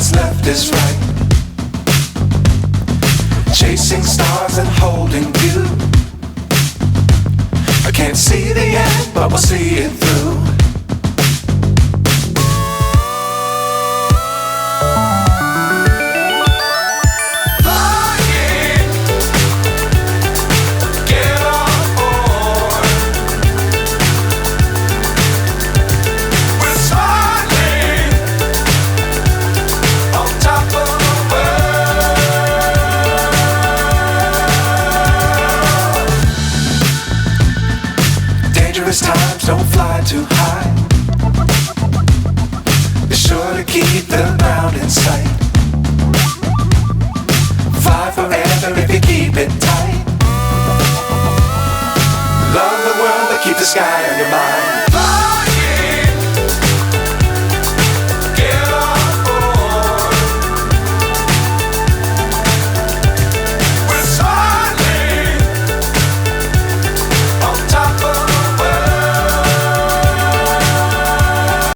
what's left is right. Chasing stars and holding you. I can't see the end, but we'll see it through. Times don't fly too high. Be sure to keep the ground in sight. Fly forever if you keep it tight. Love the world, but keep the sky on your mind.